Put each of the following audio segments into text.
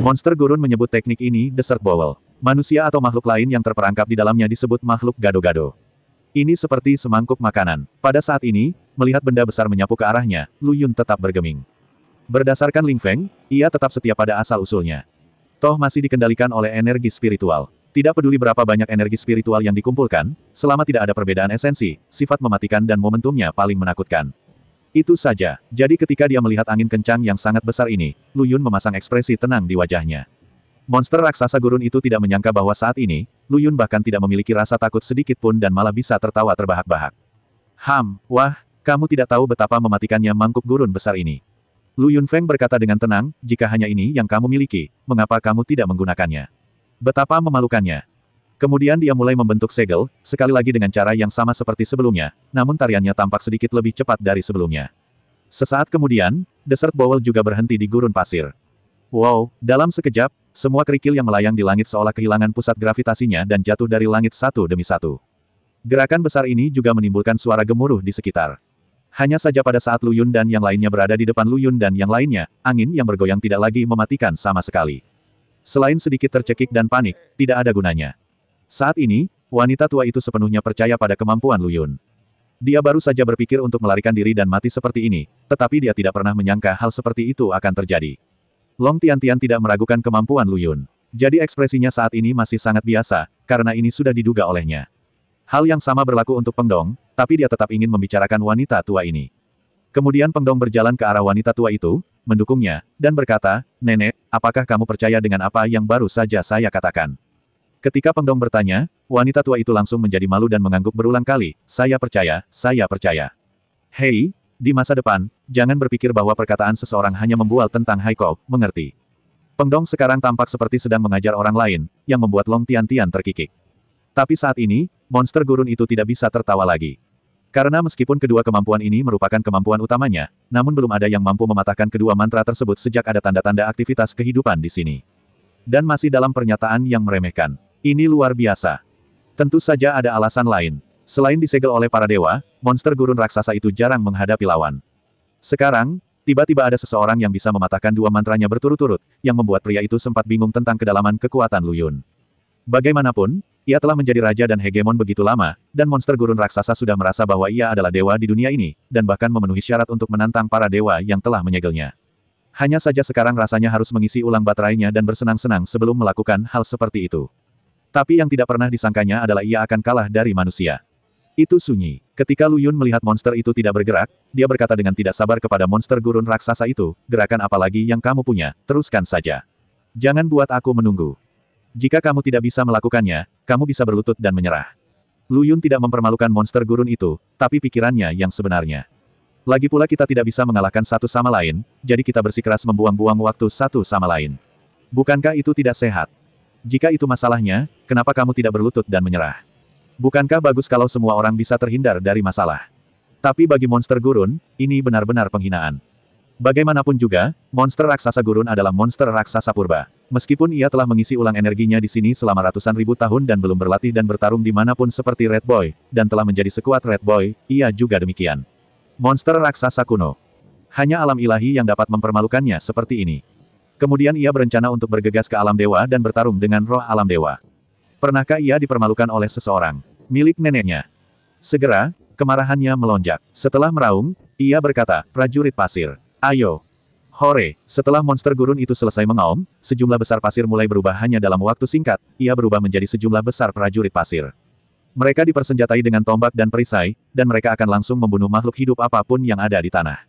Monster gurun menyebut teknik ini Desert Bowl. Manusia atau makhluk lain yang terperangkap di dalamnya disebut makhluk gado-gado. Ini seperti semangkuk makanan. Pada saat ini, melihat benda besar menyapu ke arahnya, Lu Yun tetap bergeming. Berdasarkan Ling Feng, ia tetap setia pada asal-usulnya. Toh masih dikendalikan oleh energi spiritual. Tidak peduli berapa banyak energi spiritual yang dikumpulkan, selama tidak ada perbedaan esensi, sifat mematikan dan momentumnya paling menakutkan. Itu saja. Jadi ketika dia melihat angin kencang yang sangat besar ini, Lu Yun memasang ekspresi tenang di wajahnya. Monster raksasa gurun itu tidak menyangka bahwa saat ini, Lu Yun bahkan tidak memiliki rasa takut sedikit pun dan malah bisa tertawa terbahak-bahak. Wah, kamu tidak tahu betapa mematikannya mangkuk gurun besar ini. Lu Yunfeng berkata dengan tenang, jika hanya ini yang kamu miliki, mengapa kamu tidak menggunakannya? Betapa memalukannya. Kemudian dia mulai membentuk segel, sekali lagi dengan cara yang sama seperti sebelumnya, namun tariannya tampak sedikit lebih cepat dari sebelumnya. Sesaat kemudian, Desert Bowl juga berhenti di gurun pasir. Wow, dalam sekejap, semua kerikil yang melayang di langit seolah kehilangan pusat gravitasinya dan jatuh dari langit satu demi satu. Gerakan besar ini juga menimbulkan suara gemuruh di sekitar. Hanya saja pada saat Lu Yun dan yang lainnya berada di depan Lu Yun dan yang lainnya, angin yang bergoyang tidak lagi mematikan sama sekali. Selain sedikit tercekik dan panik, tidak ada gunanya. Saat ini, wanita tua itu sepenuhnya percaya pada kemampuan Lu Yun. Dia baru saja berpikir untuk melarikan diri dan mati seperti ini, tetapi dia tidak pernah menyangka hal seperti itu akan terjadi. Long Tiantian tidak meragukan kemampuan Lu Yun. Jadi ekspresinya saat ini masih sangat biasa, karena ini sudah diduga olehnya. Hal yang sama berlaku untuk Peng Dong, tapi dia tetap ingin membicarakan wanita tua ini. Kemudian Peng Dong berjalan ke arah wanita tua itu, mendukungnya, dan berkata, "Nenek, apakah kamu percaya dengan apa yang baru saja saya katakan?" Ketika Peng Dong bertanya, wanita tua itu langsung menjadi malu dan mengangguk berulang kali, saya percaya, saya percaya." Hei, di masa depan, jangan berpikir bahwa perkataan seseorang hanya membual tentang Haikou, mengerti? Peng Dong sekarang tampak seperti sedang mengajar orang lain, yang membuat Long Tiantian terkikik. Tapi saat ini, monster gurun itu tidak bisa tertawa lagi. Karena meskipun kedua kemampuan ini merupakan kemampuan utamanya, namun belum ada yang mampu mematahkan kedua mantra tersebut sejak ada tanda-tanda aktivitas kehidupan di sini. Dan masih dalam pernyataan yang meremehkan. Ini luar biasa. Tentu saja ada alasan lain. Selain disegel oleh para dewa, monster gurun raksasa itu jarang menghadapi lawan. Sekarang, tiba-tiba ada seseorang yang bisa mematahkan dua mantranya berturut-turut, yang membuat pria itu sempat bingung tentang kedalaman kekuatan Lu Yun. Bagaimanapun, ia telah menjadi raja dan hegemon begitu lama, dan monster gurun raksasa sudah merasa bahwa ia adalah dewa di dunia ini, dan bahkan memenuhi syarat untuk menantang para dewa yang telah menyegelnya. Hanya saja sekarang rasanya harus mengisi ulang baterainya dan bersenang-senang sebelum melakukan hal seperti itu. Tapi yang tidak pernah disangkanya adalah ia akan kalah dari manusia. Itu sunyi. Ketika Lu Yun melihat monster itu tidak bergerak, dia berkata dengan tidak sabar kepada monster gurun raksasa itu, gerakan apa lagi yang kamu punya, teruskan saja. Jangan buat aku menunggu. Jika kamu tidak bisa melakukannya, kamu bisa berlutut dan menyerah. Lu Yun tidak mempermalukan monster gurun itu, tapi pikirannya yang sebenarnya. Lagi pula kita tidak bisa mengalahkan satu sama lain, jadi kita bersikeras membuang-buang waktu satu sama lain. Bukankah itu tidak sehat? Jika itu masalahnya, kenapa kamu tidak berlutut dan menyerah? Bukankah bagus kalau semua orang bisa terhindar dari masalah? Tapi bagi monster gurun, ini benar-benar penghinaan. Bagaimanapun juga, monster raksasa gurun adalah monster raksasa purba. Meskipun ia telah mengisi ulang energinya di sini selama ratusan ribu tahun dan belum berlatih dan bertarung dimanapun seperti Red Boy, dan telah menjadi sekuat Red Boy, ia juga demikian. Monster raksasa kuno. Hanya alam ilahi yang dapat mempermalukannya seperti ini. Kemudian ia berencana untuk bergegas ke alam dewa dan bertarung dengan roh alam dewa. Pernahkah ia dipermalukan oleh seseorang? Milik neneknya. Segera, kemarahannya melonjak. Setelah meraung, ia berkata, prajurit pasir. Ayo. Hore. Setelah monster gurun itu selesai mengaum, sejumlah besar pasir mulai berubah hanya dalam waktu singkat, ia berubah menjadi sejumlah besar prajurit pasir. Mereka dipersenjatai dengan tombak dan perisai, dan mereka akan langsung membunuh makhluk hidup apapun yang ada di tanah.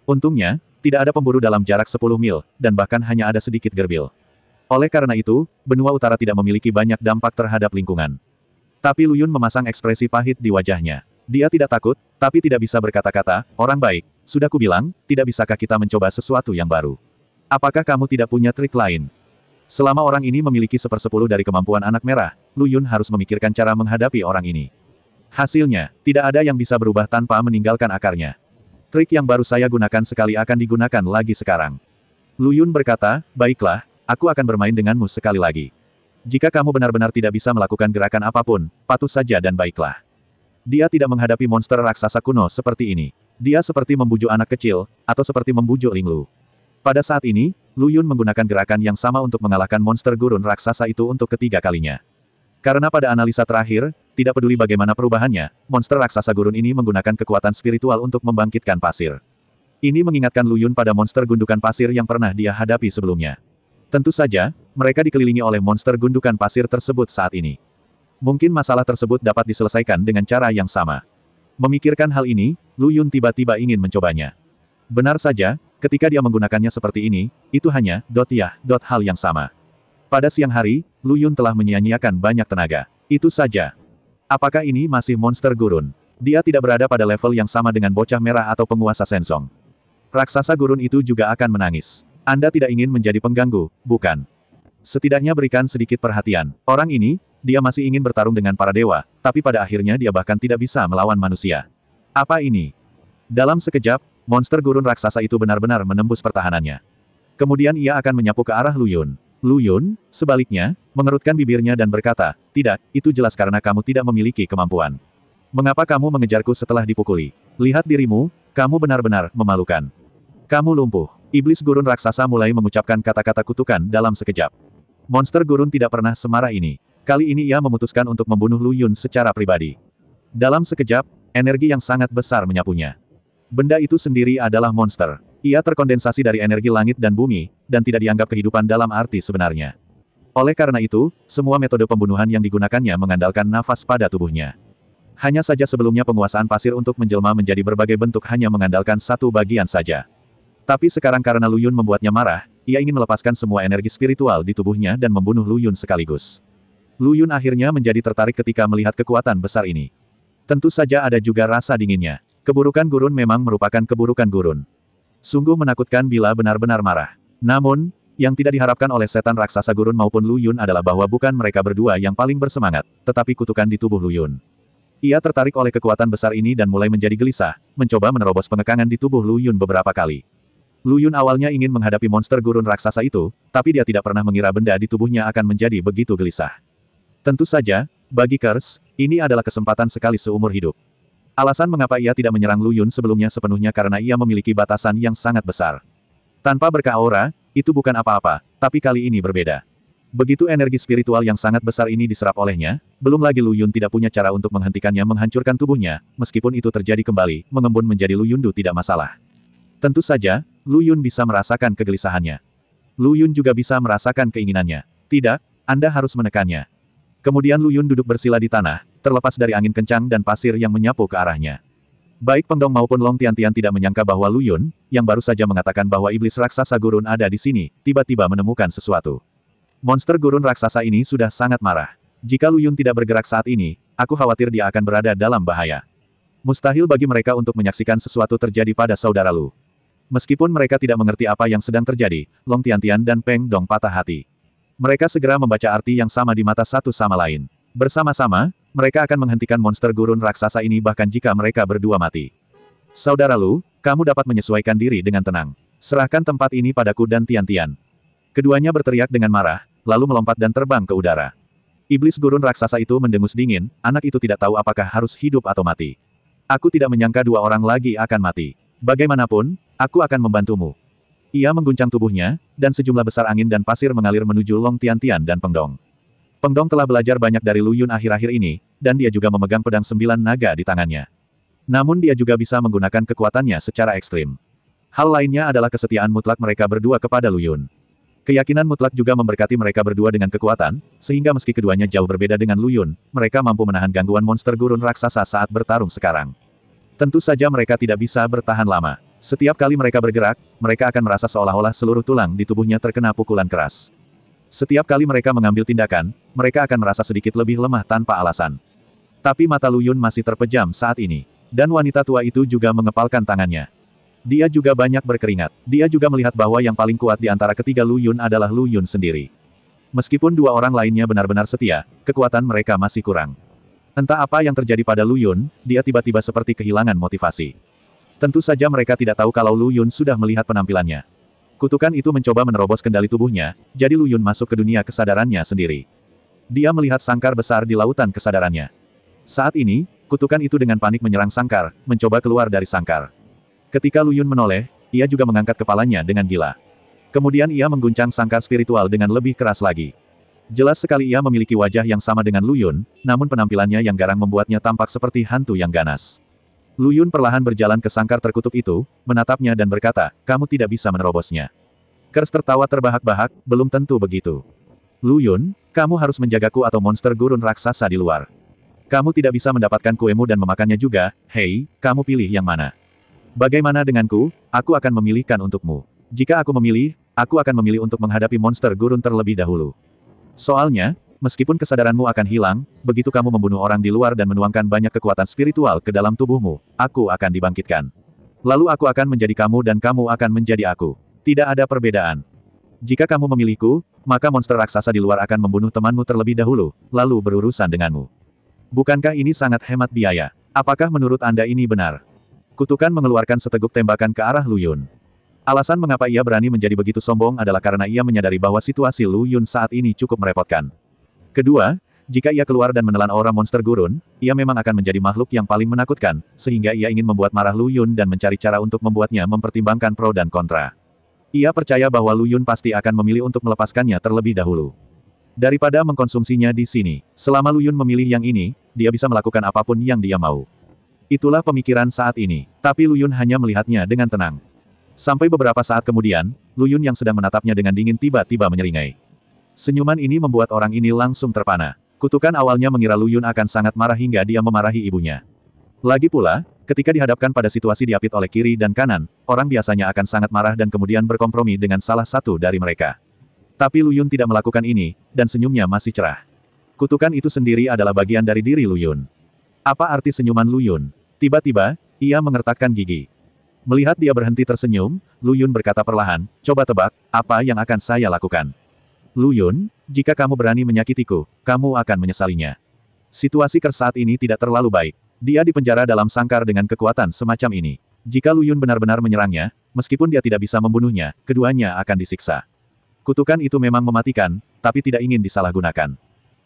Untungnya, tidak ada pemburu dalam jarak 10 mil, dan bahkan hanya ada sedikit gerbil. Oleh karena itu, benua utara tidak memiliki banyak dampak terhadap lingkungan. Tapi Lu Yun memasang ekspresi pahit di wajahnya. Dia tidak takut, tapi tidak bisa berkata-kata, orang baik, sudah kubilang, tidak bisakah kita mencoba sesuatu yang baru? Apakah kamu tidak punya trik lain? Selama orang ini memiliki 1/10 dari kemampuan anak merah, Lu Yun harus memikirkan cara menghadapi orang ini. Hasilnya, tidak ada yang bisa berubah tanpa meninggalkan akarnya. Trik yang baru saya gunakan sekali akan digunakan lagi sekarang. Lu Yun berkata, baiklah, aku akan bermain denganmu sekali lagi. Jika kamu benar-benar tidak bisa melakukan gerakan apapun, patuh saja dan baiklah. Dia tidak menghadapi monster raksasa kuno seperti ini. Dia seperti membujuk anak kecil, atau seperti membujuk Ling Lu. Pada saat ini, Lu Yun menggunakan gerakan yang sama untuk mengalahkan monster gurun raksasa itu untuk ketiga kalinya. Karena pada analisa terakhir, tidak peduli bagaimana perubahannya, monster raksasa gurun ini menggunakan kekuatan spiritual untuk membangkitkan pasir. Ini mengingatkan Lu Yun pada monster gundukan pasir yang pernah dia hadapi sebelumnya. Tentu saja, mereka dikelilingi oleh monster gundukan pasir tersebut saat ini. Mungkin masalah tersebut dapat diselesaikan dengan cara yang sama. Memikirkan hal ini, Lu Yun tiba-tiba ingin mencobanya. Benar saja, ketika dia menggunakannya seperti ini, itu hanya hal yang sama. Pada siang hari, Lu Yun telah menyia-nyiakan banyak tenaga. Itu saja. Apakah ini masih monster gurun? Dia tidak berada pada level yang sama dengan bocah merah atau penguasa Sensong. Raksasa gurun itu juga akan menangis. Anda tidak ingin menjadi pengganggu, bukan? Setidaknya berikan sedikit perhatian. Orang ini, dia masih ingin bertarung dengan para dewa, tapi pada akhirnya dia bahkan tidak bisa melawan manusia. Apa ini? Dalam sekejap, monster gurun raksasa itu benar-benar menembus pertahanannya. Kemudian ia akan menyapu ke arah Lu Yun. Lu Yun, sebaliknya, mengerutkan bibirnya dan berkata, "Tidak, itu jelas karena kamu tidak memiliki kemampuan. Mengapa kamu mengejarku setelah dipukuli? Lihat dirimu, kamu benar-benar memalukan. Kamu lumpuh." Iblis gurun raksasa mulai mengucapkan kata-kata kutukan dalam sekejap. Monster gurun tidak pernah semarah ini. Kali ini ia memutuskan untuk membunuh Lu Yun secara pribadi. Dalam sekejap, energi yang sangat besar menyapunya. Benda itu sendiri adalah monster. Ia terkondensasi dari energi langit dan bumi, dan tidak dianggap kehidupan dalam arti sebenarnya. Oleh karena itu, semua metode pembunuhan yang digunakannya mengandalkan nafas pada tubuhnya. Hanya saja sebelumnya penguasaan pasir untuk menjelma menjadi berbagai bentuk hanya mengandalkan satu bagian saja. Tapi sekarang karena Lu Yun membuatnya marah, ia ingin melepaskan semua energi spiritual di tubuhnya dan membunuh Lu Yun sekaligus. Lu Yun akhirnya menjadi tertarik ketika melihat kekuatan besar ini. Tentu saja ada juga rasa dinginnya. Keburukan gurun memang merupakan keburukan gurun. Sungguh menakutkan bila benar-benar marah. Namun, yang tidak diharapkan oleh setan raksasa gurun maupun Lu Yun adalah bahwa bukan mereka berdua yang paling bersemangat, tetapi kutukan di tubuh Lu Yun. Ia tertarik oleh kekuatan besar ini dan mulai menjadi gelisah, mencoba menerobos pengekangan di tubuh Lu Yun beberapa kali. Lu Yun awalnya ingin menghadapi monster gurun raksasa itu, tapi dia tidak pernah mengira benda di tubuhnya akan menjadi begitu gelisah. Tentu saja, bagi Kers, ini adalah kesempatan sekali seumur hidup. Alasan mengapa ia tidak menyerang Lu Yun sebelumnya sepenuhnya karena ia memiliki batasan yang sangat besar. Tanpa berkah aura, itu bukan apa-apa, tapi kali ini berbeda. Begitu energi spiritual yang sangat besar ini diserap olehnya, belum lagi Lu Yun tidak punya cara untuk menghentikannya menghancurkan tubuhnya, meskipun itu terjadi kembali, mengembun menjadi Lu Yundu tidak masalah. Tentu saja, Lu Yun bisa merasakan kegelisahannya. Lu Yun juga bisa merasakan keinginannya. Tidak, Anda harus menekannya. Kemudian Lu Yun duduk bersila di tanah, terlepas dari angin kencang dan pasir yang menyapu ke arahnya. Baik Peng Dong maupun Long Tiantian tidak menyangka bahwa Lu Yun, yang baru saja mengatakan bahwa iblis raksasa gurun ada di sini, tiba-tiba menemukan sesuatu. Monster gurun raksasa ini sudah sangat marah. Jika Lu Yun tidak bergerak saat ini, aku khawatir dia akan berada dalam bahaya. Mustahil bagi mereka untuk menyaksikan sesuatu terjadi pada saudara Lu. Meskipun mereka tidak mengerti apa yang sedang terjadi, Long Tiantian dan Peng Dong patah hati. Mereka segera membaca arti yang sama di mata satu sama lain. Bersama-sama, mereka akan menghentikan monster gurun raksasa ini bahkan jika mereka berdua mati. Saudara Lu, kamu dapat menyesuaikan diri dengan tenang. Serahkan tempat ini padaku dan Tiantian. Keduanya berteriak dengan marah, lalu melompat dan terbang ke udara. Iblis gurun raksasa itu mendengus dingin, anak itu tidak tahu apakah harus hidup atau mati. Aku tidak menyangka dua orang lagi akan mati. Bagaimanapun, aku akan membantumu. Ia mengguncang tubuhnya, dan sejumlah besar angin dan pasir mengalir menuju Long Tiantian dan Peng Dong. Peng Dong telah belajar banyak dari Lu Yun akhir-akhir ini, dan dia juga memegang pedang 9 naga di tangannya. Namun dia juga bisa menggunakan kekuatannya secara ekstrim. Hal lainnya adalah kesetiaan mutlak mereka berdua kepada Lu Yun. Keyakinan mutlak juga memberkati mereka berdua dengan kekuatan, sehingga meski keduanya jauh berbeda dengan Lu Yun, mereka mampu menahan gangguan monster gurun raksasa saat bertarung sekarang. Tentu saja mereka tidak bisa bertahan lama. Setiap kali mereka bergerak, mereka akan merasa seolah-olah seluruh tulang di tubuhnya terkena pukulan keras. Setiap kali mereka mengambil tindakan, mereka akan merasa sedikit lebih lemah tanpa alasan. Tapi mata Lu Yun masih terpejam saat ini. Dan wanita tua itu juga mengepalkan tangannya. Dia juga banyak berkeringat. Dia juga melihat bahwa yang paling kuat di antara ketiga Lu Yun adalah Lu Yun sendiri. Meskipun dua orang lainnya benar-benar setia, kekuatan mereka masih kurang. Entah apa yang terjadi pada Lu Yun, dia tiba-tiba seperti kehilangan motivasi. Tentu saja mereka tidak tahu kalau Lu Yun sudah melihat penampilannya. Kutukan itu mencoba menerobos kendali tubuhnya, jadi Lu Yun masuk ke dunia kesadarannya sendiri. Dia melihat sangkar besar di lautan kesadarannya. Saat ini, kutukan itu dengan panik menyerang sangkar, mencoba keluar dari sangkar. Ketika Lu Yun menoleh, ia juga mengangkat kepalanya dengan gila. Kemudian ia mengguncang sangkar spiritual dengan lebih keras lagi. Jelas sekali ia memiliki wajah yang sama dengan Lu Yun, namun penampilannya yang garang membuatnya tampak seperti hantu yang ganas. Lu Yun perlahan berjalan ke sangkar terkutuk itu, menatapnya dan berkata, kamu tidak bisa menerobosnya. Kers tertawa terbahak-bahak, belum tentu begitu. Lu Yun, kamu harus menjagaku atau monster gurun raksasa di luar. Kamu tidak bisa mendapatkan kuemu dan memakannya juga, hei, kamu pilih yang mana? Bagaimana denganku, aku akan memilihkan untukmu. Jika aku memilih, aku akan memilih untuk menghadapi monster gurun terlebih dahulu. Soalnya, meskipun kesadaranmu akan hilang, begitu kamu membunuh orang di luar dan menuangkan banyak kekuatan spiritual ke dalam tubuhmu, aku akan dibangkitkan. Lalu aku akan menjadi kamu dan kamu akan menjadi aku. Tidak ada perbedaan. Jika kamu memilihku, maka monster raksasa di luar akan membunuh temanmu terlebih dahulu, lalu berurusan denganmu. Bukankah ini sangat hemat biaya? Apakah menurut Anda ini benar? Kutukan mengeluarkan seteguk tembakan ke arah Lu Yun. Alasan mengapa ia berani menjadi begitu sombong adalah karena ia menyadari bahwa situasi Lu Yun saat ini cukup merepotkan. Kedua, jika ia keluar dan menelan aura monster gurun, ia memang akan menjadi makhluk yang paling menakutkan, sehingga ia ingin membuat marah Lu Yun dan mencari cara untuk membuatnya mempertimbangkan pro dan kontra. Ia percaya bahwa Lu Yun pasti akan memilih untuk melepaskannya terlebih dahulu. Daripada mengkonsumsinya di sini, selama Lu Yun memilih yang ini, dia bisa melakukan apapun yang dia mau. Itulah pemikiran saat ini, tapi Lu Yun hanya melihatnya dengan tenang. Sampai beberapa saat kemudian, Lu Yun yang sedang menatapnya dengan dingin tiba-tiba menyeringai. Senyuman ini membuat orang ini langsung terpana. Kutukan awalnya mengira Lu Yun akan sangat marah hingga dia memarahi ibunya. Lagi pula, ketika dihadapkan pada situasi diapit oleh kiri dan kanan, orang biasanya akan sangat marah dan kemudian berkompromi dengan salah satu dari mereka. Tapi Lu Yun tidak melakukan ini, dan senyumnya masih cerah. Kutukan itu sendiri adalah bagian dari diri Lu Yun. Apa arti senyuman Lu Yun? Tiba-tiba, ia mengertakkan gigi. Melihat dia berhenti tersenyum, Lu Yun berkata perlahan, coba tebak, apa yang akan saya lakukan? Lu Yun, jika kamu berani menyakitiku, kamu akan menyesalinya. Situasi Kers saat ini tidak terlalu baik. Dia dipenjara dalam sangkar dengan kekuatan semacam ini. Jika Lu Yun benar-benar menyerangnya, meskipun dia tidak bisa membunuhnya, keduanya akan disiksa. Kutukan itu memang mematikan, tapi tidak ingin disalahgunakan.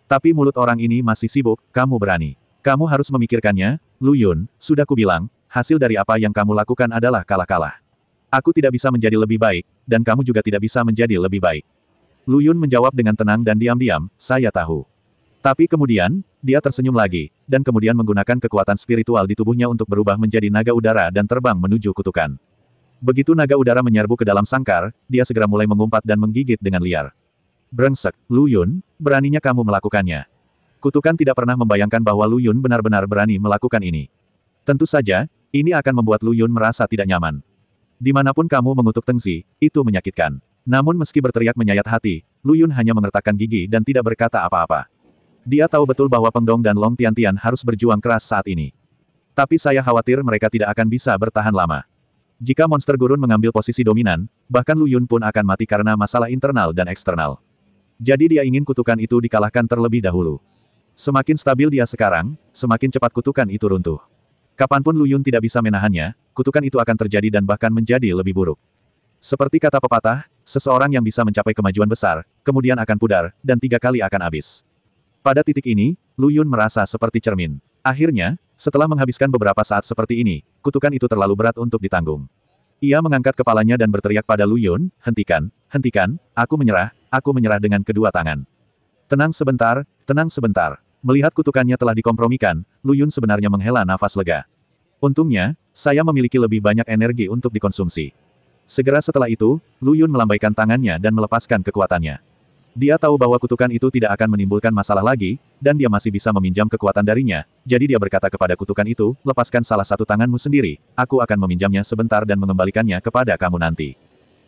Tapi mulut orang ini masih sibuk, kamu berani. Kamu harus memikirkannya, Lu Yun, sudah kubilang, hasil dari apa yang kamu lakukan adalah kalah-kalah. Aku tidak bisa menjadi lebih baik, dan kamu juga tidak bisa menjadi lebih baik. Lu Yun menjawab dengan tenang dan diam-diam, saya tahu. Tapi kemudian, dia tersenyum lagi, dan kemudian menggunakan kekuatan spiritual di tubuhnya untuk berubah menjadi naga udara dan terbang menuju kutukan. Begitu naga udara menyerbu ke dalam sangkar, dia segera mulai mengumpat dan menggigit dengan liar. Brengsek, Lu Yun, beraninya kamu melakukannya. Kutukan tidak pernah membayangkan bahwa Lu Yun benar-benar berani melakukan ini. Tentu saja, ini akan membuat Lu Yun merasa tidak nyaman. Dimanapun kamu mengutuk Tengzi, itu menyakitkan. Namun meski berteriak menyayat hati, Lu Yun hanya mengertakkan gigi dan tidak berkata apa-apa. Dia tahu betul bahwa Peng Dong dan Long Tiantian harus berjuang keras saat ini. Tapi saya khawatir mereka tidak akan bisa bertahan lama. Jika monster gurun mengambil posisi dominan, bahkan Lu Yun pun akan mati karena masalah internal dan eksternal. Jadi dia ingin kutukan itu dikalahkan terlebih dahulu. Semakin stabil dia sekarang, semakin cepat kutukan itu runtuh. Kapanpun Lu Yun tidak bisa menahannya, kutukan itu akan terjadi dan bahkan menjadi lebih buruk. Seperti kata pepatah, seseorang yang bisa mencapai kemajuan besar, kemudian akan pudar, dan 3 kali akan habis. Pada titik ini, Lu Yun merasa seperti cermin. Akhirnya, setelah menghabiskan beberapa saat seperti ini, kutukan itu terlalu berat untuk ditanggung. Ia mengangkat kepalanya dan berteriak pada Lu Yun, hentikan, hentikan, aku menyerah dengan kedua tangan. Tenang sebentar, tenang sebentar. Melihat kutukannya telah dikompromikan, Lu Yun sebenarnya menghela nafas lega. Untungnya, saya memiliki lebih banyak energi untuk dikonsumsi. Segera setelah itu, Lu Yun melambaikan tangannya dan melepaskan kekuatannya. Dia tahu bahwa kutukan itu tidak akan menimbulkan masalah lagi, dan dia masih bisa meminjam kekuatan darinya, jadi dia berkata kepada kutukan itu, lepaskan salah satu tanganmu sendiri, aku akan meminjamnya sebentar dan mengembalikannya kepada kamu nanti.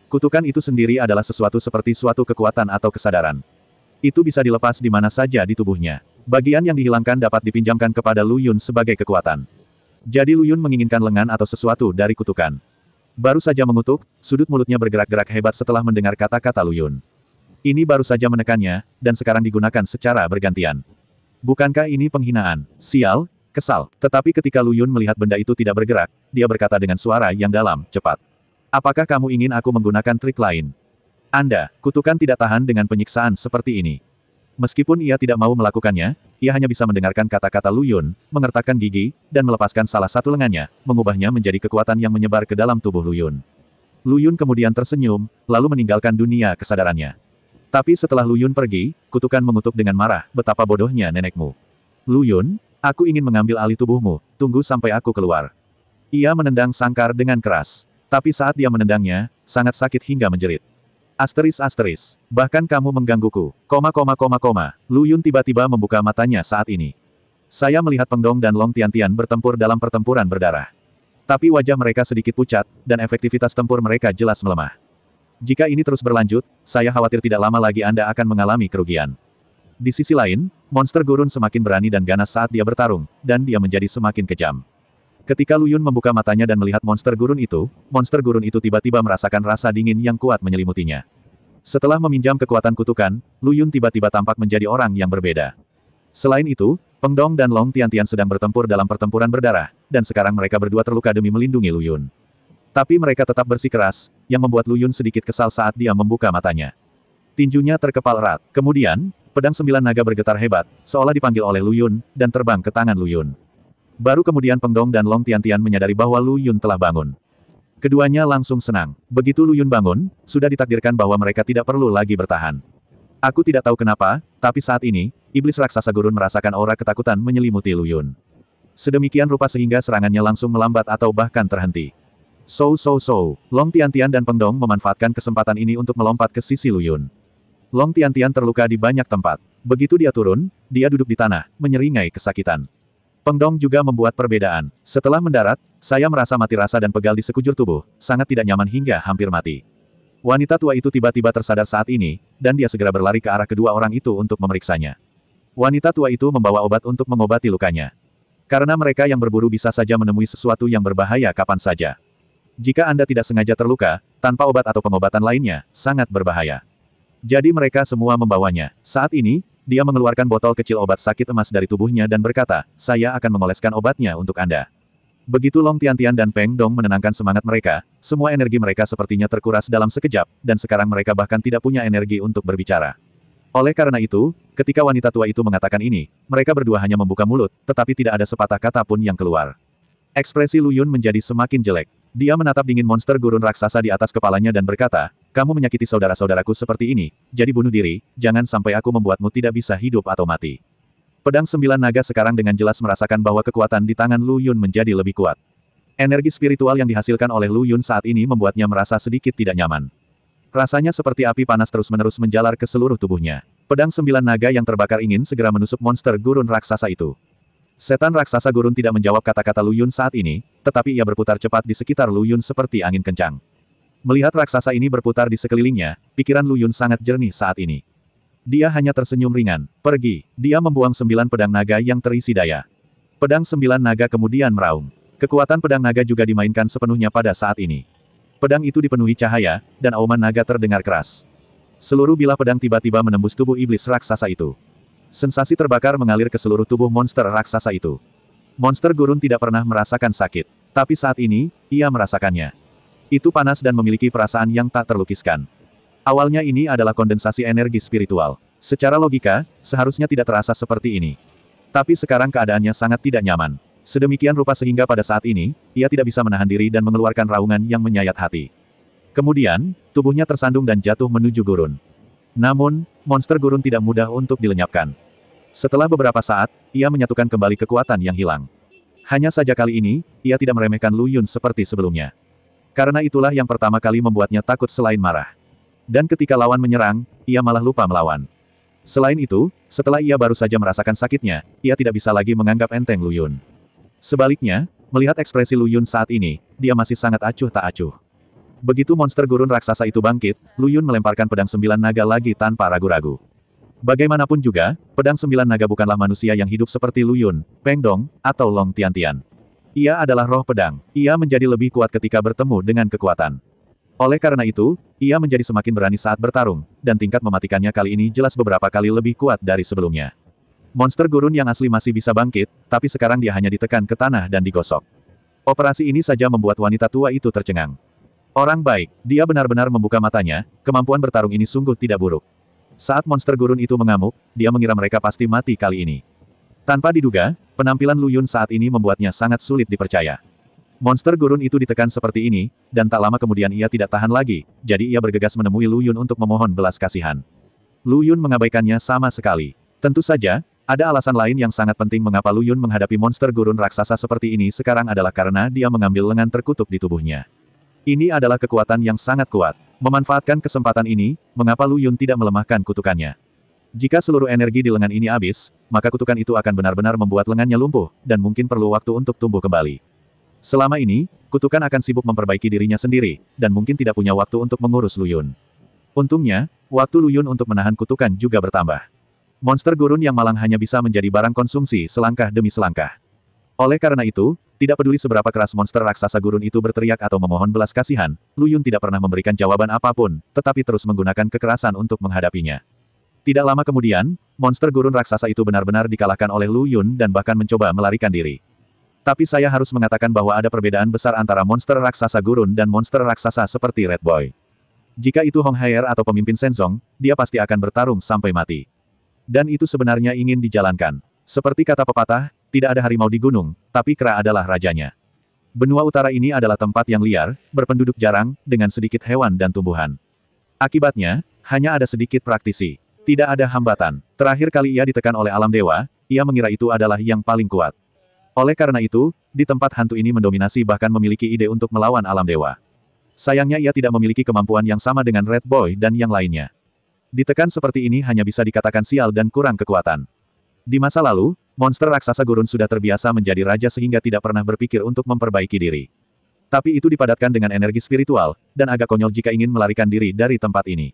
Kutukan itu sendiri adalah sesuatu seperti suatu kekuatan atau kesadaran. Itu bisa dilepas di mana saja di tubuhnya. Bagian yang dihilangkan dapat dipinjamkan kepada Lu Yun sebagai kekuatan. Jadi Lu Yun menginginkan lengan atau sesuatu dari kutukan. Baru saja mengutuk, sudut mulutnya bergerak-gerak hebat setelah mendengar kata-kata Lu Yun. Ini baru saja menekannya, dan sekarang digunakan secara bergantian. Bukankah ini penghinaan? Sial, kesal. Tetapi ketika Lu Yun melihat benda itu tidak bergerak, dia berkata dengan suara yang dalam, cepat. Apakah kamu ingin aku menggunakan trik lain? Anda, kutukan tidak tahan dengan penyiksaan seperti ini. Meskipun ia tidak mau melakukannya, ia hanya bisa mendengarkan kata-kata Lu Yun, mengertakkan gigi, dan melepaskan salah satu lengannya, mengubahnya menjadi kekuatan yang menyebar ke dalam tubuh Lu Yun. Lu Yun kemudian tersenyum, lalu meninggalkan dunia kesadarannya. Tapi setelah Lu Yun pergi, kutukan mengutuk dengan marah, betapa bodohnya nenekmu. Lu Yun, aku ingin mengambil alih tubuhmu, tunggu sampai aku keluar. Ia menendang sangkar dengan keras. Tapi saat dia menendangnya, sangat sakit hingga menjerit. Asteris. Bahkan kamu menggangguku. Lu Yun tiba-tiba membuka matanya saat ini. Saya melihat Peng Dong dan Long Tiantian bertempur dalam pertempuran berdarah. Tapi wajah mereka sedikit pucat, dan efektivitas tempur mereka jelas melemah. Jika ini terus berlanjut, saya khawatir tidak lama lagi Anda akan mengalami kerugian. Di sisi lain, monster gurun semakin berani dan ganas saat dia bertarung, dan dia menjadi semakin kejam. Ketika Lu Yun membuka matanya dan melihat monster gurun itu tiba-tiba merasakan rasa dingin yang kuat menyelimutinya. Setelah meminjam kekuatan kutukan, Lu Yun tiba-tiba tampak menjadi orang yang berbeda. Selain itu, Peng Dong dan Long Tiantian sedang bertempur dalam pertempuran berdarah, dan sekarang mereka berdua terluka demi melindungi Lu Yun. Tapi mereka tetap bersikeras, yang membuat Lu Yun sedikit kesal saat dia membuka matanya. Tinjunya terkepal erat. Kemudian, pedang 9 naga bergetar hebat, seolah dipanggil oleh Lu Yun, dan terbang ke tangan Lu Yun. Baru kemudian Peng Dong dan Long Tiantian menyadari bahwa Lu Yun telah bangun. Keduanya langsung senang. Begitu Lu Yun bangun, sudah ditakdirkan bahwa mereka tidak perlu lagi bertahan. Aku tidak tahu kenapa, tapi saat ini, iblis raksasa gurun merasakan aura ketakutan menyelimuti Lu Yun. Sedemikian rupa sehingga serangannya langsung melambat atau bahkan terhenti. Long Tiantian dan Peng Dong memanfaatkan kesempatan ini untuk melompat ke sisi Lu Yun. Long Tiantian terluka di banyak tempat. Begitu dia turun, dia duduk di tanah, menyeringai kesakitan. Peng Dong juga membuat perbedaan. Setelah mendarat, saya merasa mati rasa dan pegal di sekujur tubuh, sangat tidak nyaman hingga hampir mati. Wanita tua itu tiba-tiba tersadar saat ini, dan dia segera berlari ke arah kedua orang itu untuk memeriksanya. Wanita tua itu membawa obat untuk mengobati lukanya. Karena mereka yang berburu bisa saja menemui sesuatu yang berbahaya kapan saja. Jika Anda tidak sengaja terluka, tanpa obat atau pengobatan lainnya, sangat berbahaya. Jadi mereka semua membawanya. Saat ini, dia mengeluarkan botol kecil obat sakit emas dari tubuhnya dan berkata, saya akan mengoleskan obatnya untuk Anda. Begitu Long Tiantian dan Peng Dong menenangkan semangat mereka, semua energi mereka sepertinya terkuras dalam sekejap, dan sekarang mereka bahkan tidak punya energi untuk berbicara. Oleh karena itu, ketika wanita tua itu mengatakan ini, mereka berdua hanya membuka mulut, tetapi tidak ada sepatah kata pun yang keluar. Ekspresi Lu Yun menjadi semakin jelek. Dia menatap dingin monster gurun raksasa di atas kepalanya dan berkata, kamu menyakiti saudara-saudaraku seperti ini, jadi bunuh diri, jangan sampai aku membuatmu tidak bisa hidup atau mati. Pedang 9 naga sekarang dengan jelas merasakan bahwa kekuatan di tangan Lu Yun menjadi lebih kuat. Energi spiritual yang dihasilkan oleh Lu Yun saat ini membuatnya merasa sedikit tidak nyaman. Rasanya seperti api panas terus-menerus menjalar ke seluruh tubuhnya. Pedang 9 naga yang terbakar ingin segera menusuk monster gurun raksasa itu. Setan raksasa gurun tidak menjawab kata-kata Lu Yun saat ini, tetapi ia berputar cepat di sekitar Lu Yun seperti angin kencang. Melihat raksasa ini berputar di sekelilingnya, pikiran Lu Yun sangat jernih saat ini. Dia hanya tersenyum ringan. Pergi. Dia membuang 9 pedang naga yang terisi daya. Pedang 9 naga kemudian meraung. Kekuatan pedang naga juga dimainkan sepenuhnya pada saat ini. Pedang itu dipenuhi cahaya, dan auman naga terdengar keras. Seluruh bilah pedang tiba-tiba menembus tubuh iblis raksasa itu. Sensasi terbakar mengalir ke seluruh tubuh monster raksasa itu. Monster gurun tidak pernah merasakan sakit. Tapi saat ini, ia merasakannya. Itu panas dan memiliki perasaan yang tak terlukiskan. Awalnya ini adalah kondensasi energi spiritual. Secara logika, seharusnya tidak terasa seperti ini. Tapi sekarang keadaannya sangat tidak nyaman. Sedemikian rupa sehingga pada saat ini, ia tidak bisa menahan diri dan mengeluarkan raungan yang menyayat hati. Kemudian, tubuhnya tersandung dan jatuh menuju gurun. Namun, monster gurun tidak mudah untuk dilenyapkan. Setelah beberapa saat, ia menyatukan kembali kekuatan yang hilang. Hanya saja kali ini, ia tidak meremehkan Lu Yun seperti sebelumnya. Karena itulah yang pertama kali membuatnya takut selain marah. Dan ketika lawan menyerang, ia malah lupa melawan. Selain itu, setelah ia baru saja merasakan sakitnya, ia tidak bisa lagi menganggap enteng Lu Yun. Sebaliknya, melihat ekspresi Lu Yun saat ini, dia masih sangat acuh tak acuh. Begitu monster gurun raksasa itu bangkit, Lu Yun melemparkan pedang 9 naga lagi tanpa ragu-ragu. Bagaimanapun juga, pedang 9 naga bukanlah manusia yang hidup seperti Lu Yun, Peng Dong, atau Long Tiantian. Ia adalah roh pedang. Ia menjadi lebih kuat ketika bertemu dengan kekuatan. Oleh karena itu, ia menjadi semakin berani saat bertarung, dan tingkat mematikannya kali ini jelas beberapa kali lebih kuat dari sebelumnya. Monster gurun yang asli masih bisa bangkit, tapi sekarang dia hanya ditekan ke tanah dan digosok. Operasi ini saja membuat wanita tua itu tercengang. Orang baik, dia benar-benar membuka matanya, kemampuan bertarung ini sungguh tidak buruk. Saat monster gurun itu mengamuk, dia mengira mereka pasti mati kali ini. Tanpa diduga, penampilan Lu Yun saat ini membuatnya sangat sulit dipercaya. Monster gurun itu ditekan seperti ini, dan tak lama kemudian ia tidak tahan lagi, jadi ia bergegas menemui Lu Yun untuk memohon belas kasihan. Lu Yun mengabaikannya sama sekali. Tentu saja, ada alasan lain yang sangat penting mengapa Lu Yun menghadapi monster gurun raksasa seperti ini sekarang adalah karena dia mengambil lengan terkutuk di tubuhnya. Ini adalah kekuatan yang sangat kuat. Memanfaatkan kesempatan ini, mengapa Lu Yun tidak melemahkan kutukannya? Jika seluruh energi di lengan ini habis, maka kutukan itu akan benar-benar membuat lengannya lumpuh, dan mungkin perlu waktu untuk tumbuh kembali. Selama ini, kutukan akan sibuk memperbaiki dirinya sendiri, dan mungkin tidak punya waktu untuk mengurus Lu Yun. Untungnya, waktu Lu Yun untuk menahan kutukan juga bertambah. Monster gurun yang malang hanya bisa menjadi barang konsumsi selangkah demi selangkah. Oleh karena itu, tidak peduli seberapa keras monster raksasa gurun itu berteriak atau memohon belas kasihan, Lu Yun tidak pernah memberikan jawaban apapun, tetapi terus menggunakan kekerasan untuk menghadapinya. Tidak lama kemudian, monster gurun raksasa itu benar-benar dikalahkan oleh Lu Yun dan bahkan mencoba melarikan diri. Tapi saya harus mengatakan bahwa ada perbedaan besar antara monster raksasa gurun dan monster raksasa seperti Red Boy. Jika itu Hong Haier atau pemimpin Shenzong, dia pasti akan bertarung sampai mati. Dan itu sebenarnya ingin dijalankan. Seperti kata pepatah, tidak ada harimau di gunung, tapi kera adalah rajanya. Benua utara ini adalah tempat yang liar, berpenduduk jarang, dengan sedikit hewan dan tumbuhan. Akibatnya, hanya ada sedikit praktisi. Tidak ada hambatan. Terakhir kali ia ditekan oleh alam dewa, ia mengira itu adalah yang paling kuat. Oleh karena itu, di tempat hantu ini mendominasi bahkan memiliki ide untuk melawan alam dewa. Sayangnya ia tidak memiliki kemampuan yang sama dengan Red Boy dan yang lainnya. Ditekan seperti ini hanya bisa dikatakan sial dan kurang kekuatan. Di masa lalu, monster raksasa gurun sudah terbiasa menjadi raja sehingga tidak pernah berpikir untuk memperbaiki diri. Tapi itu dipadatkan dengan energi spiritual, dan agak konyol jika ingin melarikan diri dari tempat ini.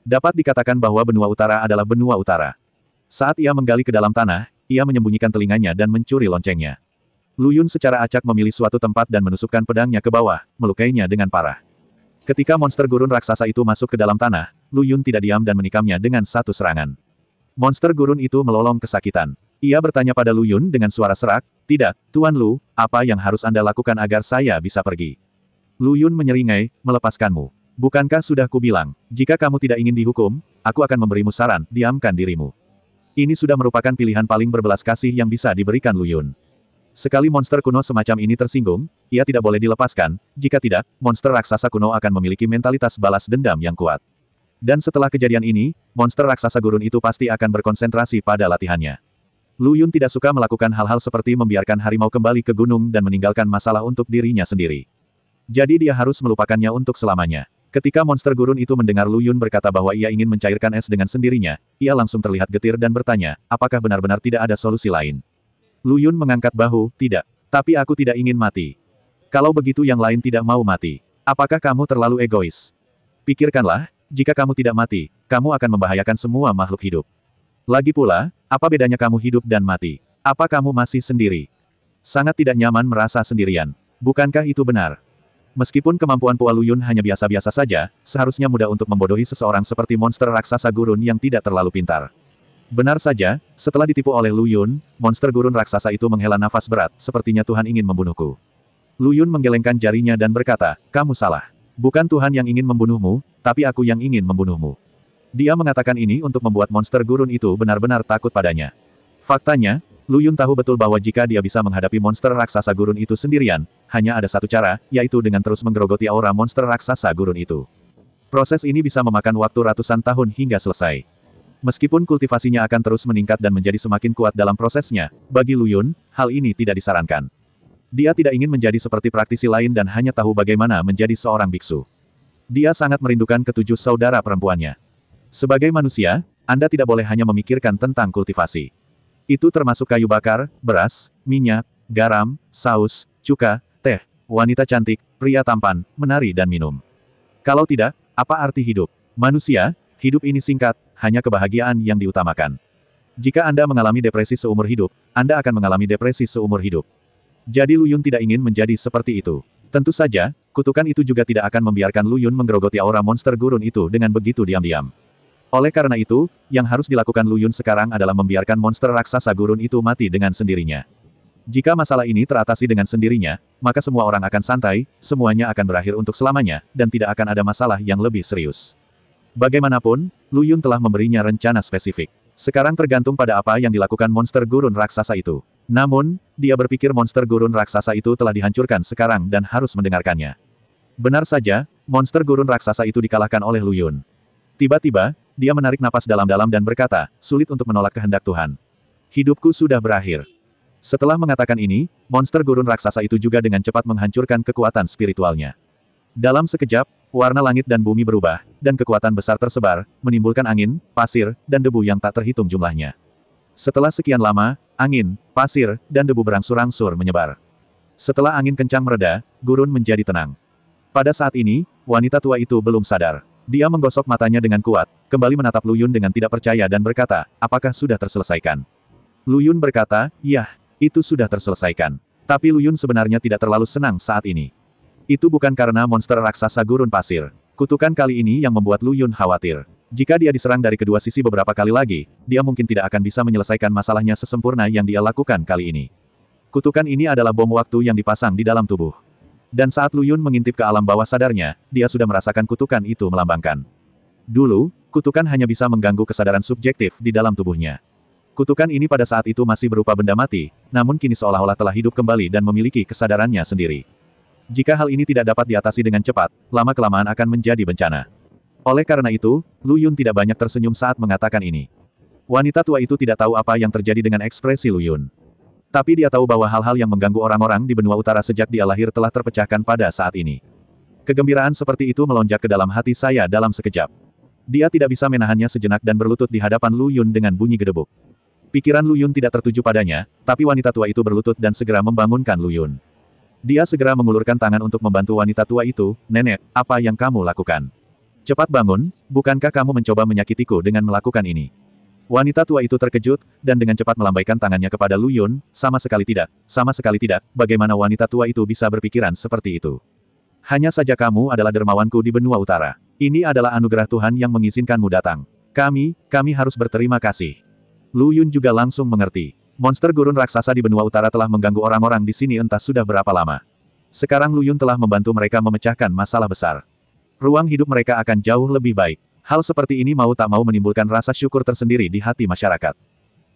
Dapat dikatakan bahwa benua utara adalah benua utara. Saat ia menggali ke dalam tanah, ia menyembunyikan telinganya dan mencuri loncengnya. Lu Yun secara acak memilih suatu tempat dan menusukkan pedangnya ke bawah, melukainya dengan parah. Ketika monster gurun raksasa itu masuk ke dalam tanah, Lu Yun tidak diam dan menikamnya dengan satu serangan. Monster gurun itu melolong kesakitan. Ia bertanya pada Lu Yun dengan suara serak, "Tidak, Tuan Lu, apa yang harus Anda lakukan agar saya bisa pergi?" Lu Yun menyeringai, "Melepaskanmu. Bukankah sudah kubilang, jika kamu tidak ingin dihukum, aku akan memberimu saran, diamkan dirimu." Ini sudah merupakan pilihan paling berbelas kasih yang bisa diberikan Lu Yun. Sekali monster kuno semacam ini tersinggung, ia tidak boleh dilepaskan, jika tidak, monster raksasa kuno akan memiliki mentalitas balas dendam yang kuat. Dan setelah kejadian ini, monster raksasa gurun itu pasti akan berkonsentrasi pada latihannya. Lu Yun tidak suka melakukan hal-hal seperti membiarkan harimau kembali ke gunung dan meninggalkan masalah untuk dirinya sendiri. Jadi dia harus melupakannya untuk selamanya. Ketika monster gurun itu mendengar Lu Yun berkata bahwa ia ingin mencairkan es dengan sendirinya, ia langsung terlihat getir dan bertanya, apakah benar-benar tidak ada solusi lain? Lu Yun mengangkat bahu, tidak. Tapi aku tidak ingin mati. Kalau begitu yang lain tidak mau mati. Apakah kamu terlalu egois? Pikirkanlah, jika kamu tidak mati, kamu akan membahayakan semua makhluk hidup. Lagi pula, apa bedanya kamu hidup dan mati? Apa kamu masih sendiri? Sangat tidak nyaman merasa sendirian. Bukankah itu benar? Meskipun kemampuan Pua Lu Yun hanya biasa-biasa saja, seharusnya mudah untuk membodohi seseorang seperti monster raksasa gurun yang tidak terlalu pintar. Benar saja, setelah ditipu oleh Lu Yun, monster gurun raksasa itu menghela nafas berat, sepertinya Tuhan ingin membunuhku. Lu Yun menggelengkan jarinya dan berkata, kamu salah. Bukan Tuhan yang ingin membunuhmu, tapi aku yang ingin membunuhmu. Dia mengatakan ini untuk membuat monster gurun itu benar-benar takut padanya. Faktanya, Lu Yun tahu betul bahwa jika dia bisa menghadapi monster raksasa gurun itu sendirian, hanya ada satu cara, yaitu dengan terus menggerogoti aura monster raksasa gurun itu. Proses ini bisa memakan waktu ratusan tahun hingga selesai. Meskipun kultivasinya akan terus meningkat dan menjadi semakin kuat dalam prosesnya, bagi Lu Yun, hal ini tidak disarankan. Dia tidak ingin menjadi seperti praktisi lain dan hanya tahu bagaimana menjadi seorang biksu. Dia sangat merindukan ketujuh saudara perempuannya. Sebagai manusia, Anda tidak boleh hanya memikirkan tentang kultivasi. Itu termasuk kayu bakar, beras, minyak, garam, saus, cuka, teh, wanita cantik, pria tampan, menari dan minum. Kalau tidak, apa arti hidup? Manusia, hidup ini singkat, hanya kebahagiaan yang diutamakan. Jika Anda mengalami depresi seumur hidup, Anda akan mengalami depresi seumur hidup. Jadi Lu Yun tidak ingin menjadi seperti itu. Tentu saja, kutukan itu juga tidak akan membiarkan Lu Yun menggerogoti aura monster gurun itu dengan begitu diam-diam. Oleh karena itu, yang harus dilakukan Lu Yun sekarang adalah membiarkan monster raksasa gurun itu mati dengan sendirinya. Jika masalah ini teratasi dengan sendirinya, maka semua orang akan santai, semuanya akan berakhir untuk selamanya, dan tidak akan ada masalah yang lebih serius. Bagaimanapun, Lu Yun telah memberinya rencana spesifik. Sekarang tergantung pada apa yang dilakukan monster gurun raksasa itu. Namun, dia berpikir monster gurun raksasa itu telah dihancurkan sekarang dan harus mendengarkannya. Benar saja, monster gurun raksasa itu dikalahkan oleh Lu Yun. Tiba-tiba, dia menarik napas dalam-dalam dan berkata, sulit untuk menolak kehendak Tuhan. Hidupku sudah berakhir. Setelah mengatakan ini, monster gurun raksasa itu juga dengan cepat menghancurkan kekuatan spiritualnya. Dalam sekejap, warna langit dan bumi berubah, dan kekuatan besar tersebar, menimbulkan angin, pasir, dan debu yang tak terhitung jumlahnya. Setelah sekian lama, angin, pasir, dan debu berangsur-angsur menyebar. Setelah angin kencang mereda, gurun menjadi tenang. Pada saat ini, wanita tua itu belum sadar. Dia menggosok matanya dengan kuat, kembali menatap Lu Yun dengan tidak percaya dan berkata, apakah sudah terselesaikan? Lu Yun berkata, yah, itu sudah terselesaikan. Tapi Lu Yun sebenarnya tidak terlalu senang saat ini. Itu bukan karena monster raksasa gurun pasir. Kutukan kali ini yang membuat Lu Yun khawatir. Jika dia diserang dari kedua sisi beberapa kali lagi, dia mungkin tidak akan bisa menyelesaikan masalahnya sesempurna yang dia lakukan kali ini. Kutukan ini adalah bom waktu yang dipasang di dalam tubuh. Dan saat Lu Yun mengintip ke alam bawah sadarnya, dia sudah merasakan kutukan itu melambangkan. Dulu, kutukan hanya bisa mengganggu kesadaran subjektif di dalam tubuhnya. Kutukan ini pada saat itu masih berupa benda mati, namun kini seolah-olah telah hidup kembali dan memiliki kesadarannya sendiri. Jika hal ini tidak dapat diatasi dengan cepat, lama-kelamaan akan menjadi bencana. Oleh karena itu, Lu Yun tidak banyak tersenyum saat mengatakan ini. Wanita tua itu tidak tahu apa yang terjadi dengan ekspresi Lu Yun. Tapi dia tahu bahwa hal-hal yang mengganggu orang-orang di benua utara sejak dia lahir telah terpecahkan pada saat ini. Kegembiraan seperti itu melonjak ke dalam hati saya dalam sekejap. Dia tidak bisa menahannya sejenak dan berlutut di hadapan Lu Yun dengan bunyi gedebuk. Pikiran Lu Yun tidak tertuju padanya, tapi wanita tua itu berlutut dan segera membangunkan Lu Yun. Dia segera mengulurkan tangan untuk membantu wanita tua itu, nenek, apa yang kamu lakukan? Cepat bangun, bukankah kamu mencoba menyakitiku dengan melakukan ini? Wanita tua itu terkejut, dan dengan cepat melambaikan tangannya kepada Lu Yun, sama sekali tidak, bagaimana wanita tua itu bisa berpikiran seperti itu? Hanya saja kamu adalah dermawanku di benua utara. Ini adalah anugerah Tuhan yang mengizinkanmu datang. Kami harus berterima kasih. Lu Yun juga langsung mengerti. Monster gurun raksasa di benua utara telah mengganggu orang-orang di sini entah sudah berapa lama. Sekarang Lu Yun telah membantu mereka memecahkan masalah besar. Ruang hidup mereka akan jauh lebih baik. Hal seperti ini mau tak mau menimbulkan rasa syukur tersendiri di hati masyarakat.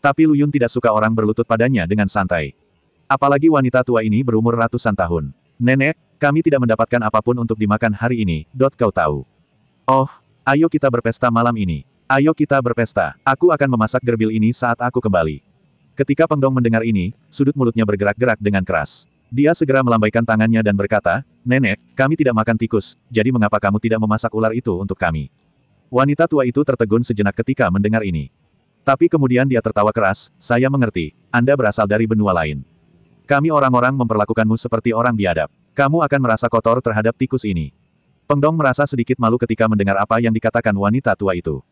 Tapi Lu Yun tidak suka orang berlutut padanya dengan santai. Apalagi wanita tua ini berumur ratusan tahun. Nenek, kami tidak mendapatkan apapun untuk dimakan hari ini, kau tahu. Oh, ayo kita berpesta malam ini. Ayo kita berpesta. Aku akan memasak gerbil ini saat aku kembali. Ketika Peng Dong mendengar ini, sudut mulutnya bergerak-gerak dengan keras. Dia segera melambaikan tangannya dan berkata, nenek, kami tidak makan tikus, jadi mengapa kamu tidak memasak ular itu untuk kami? Wanita tua itu tertegun sejenak ketika mendengar ini. Tapi kemudian dia tertawa keras, saya mengerti, Anda berasal dari benua lain. Kami orang-orang memperlakukanmu seperti orang biadab. Kamu akan merasa kotor terhadap tikus ini. Peng Dong merasa sedikit malu ketika mendengar apa yang dikatakan wanita tua itu.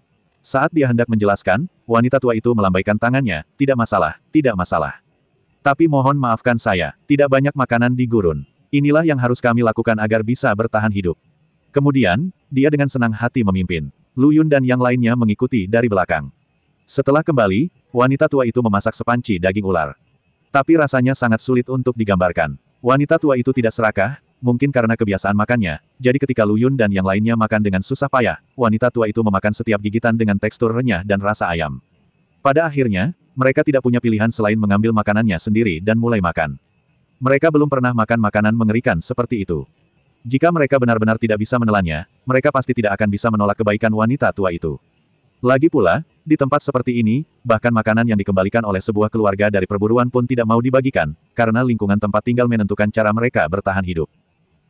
Saat dia hendak menjelaskan, wanita tua itu melambaikan tangannya, tidak masalah, tidak masalah. Tapi mohon maafkan saya, tidak banyak makanan di gurun. Inilah yang harus kami lakukan agar bisa bertahan hidup. Kemudian, dia dengan senang hati memimpin. Lu Yun dan yang lainnya mengikuti dari belakang. Setelah kembali, wanita tua itu memasak sepanci daging ular. Tapi rasanya sangat sulit untuk digambarkan. Wanita tua itu tidak serakah, mungkin karena kebiasaan makannya, jadi ketika Lu Yun dan yang lainnya makan dengan susah payah, wanita tua itu memakan setiap gigitan dengan tekstur renyah dan rasa ayam. Pada akhirnya, mereka tidak punya pilihan selain mengambil makanannya sendiri dan mulai makan. Mereka belum pernah makan makanan mengerikan seperti itu. Jika mereka benar-benar tidak bisa menelannya, mereka pasti tidak akan bisa menolak kebaikan wanita tua itu. Lagi pula, di tempat seperti ini, bahkan makanan yang dikembalikan oleh sebuah keluarga dari perburuan pun tidak mau dibagikan, karena lingkungan tempat tinggal menentukan cara mereka bertahan hidup.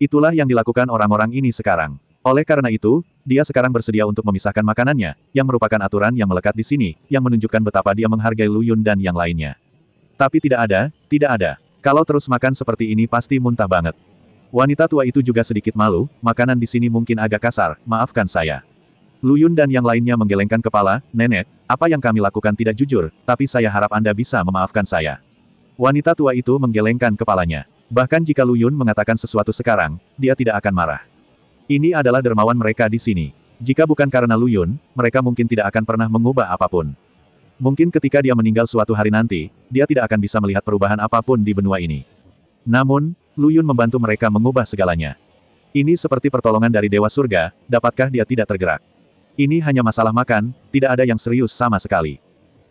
Itulah yang dilakukan orang-orang ini sekarang. Oleh karena itu, dia sekarang bersedia untuk memisahkan makanannya, yang merupakan aturan yang melekat di sini, yang menunjukkan betapa dia menghargai Lu Yun dan yang lainnya. Tapi tidak ada. Kalau terus makan seperti ini pasti muntah banget. Wanita tua itu juga sedikit malu, makanan di sini mungkin agak kasar, maafkan saya. Lu Yun dan yang lainnya menggelengkan kepala, nenek, apa yang kami lakukan tidak jujur, tapi saya harap Anda bisa memaafkan saya. Wanita tua itu menggelengkan kepalanya. Bahkan jika Lu Yun mengatakan sesuatu sekarang, dia tidak akan marah. Ini adalah dermawan mereka di sini. Jika bukan karena Lu Yun, mereka mungkin tidak akan pernah mengubah apapun. Mungkin ketika dia meninggal suatu hari nanti, dia tidak akan bisa melihat perubahan apapun di benua ini. Namun, Lu Yun membantu mereka mengubah segalanya. Ini seperti pertolongan dari Dewa Surga, dapatkah dia tidak tergerak? Ini hanya masalah makan, tidak ada yang serius sama sekali.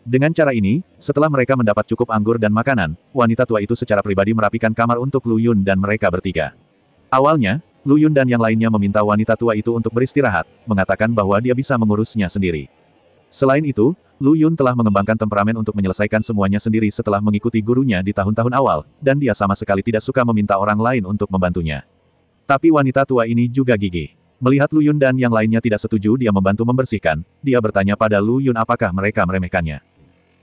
Dengan cara ini, setelah mereka mendapat cukup anggur dan makanan, wanita tua itu secara pribadi merapikan kamar untuk Lu Yun dan mereka bertiga. Awalnya, Lu Yun dan yang lainnya meminta wanita tua itu untuk beristirahat, mengatakan bahwa dia bisa mengurusnya sendiri. Selain itu, Lu Yun telah mengembangkan temperamen untuk menyelesaikan semuanya sendiri setelah mengikuti gurunya di tahun-tahun awal, dan dia sama sekali tidak suka meminta orang lain untuk membantunya. Tapi wanita tua ini juga gigih. Melihat Lu Yun dan yang lainnya tidak setuju dia membantu membersihkan, dia bertanya pada Lu Yun apakah mereka meremehkannya.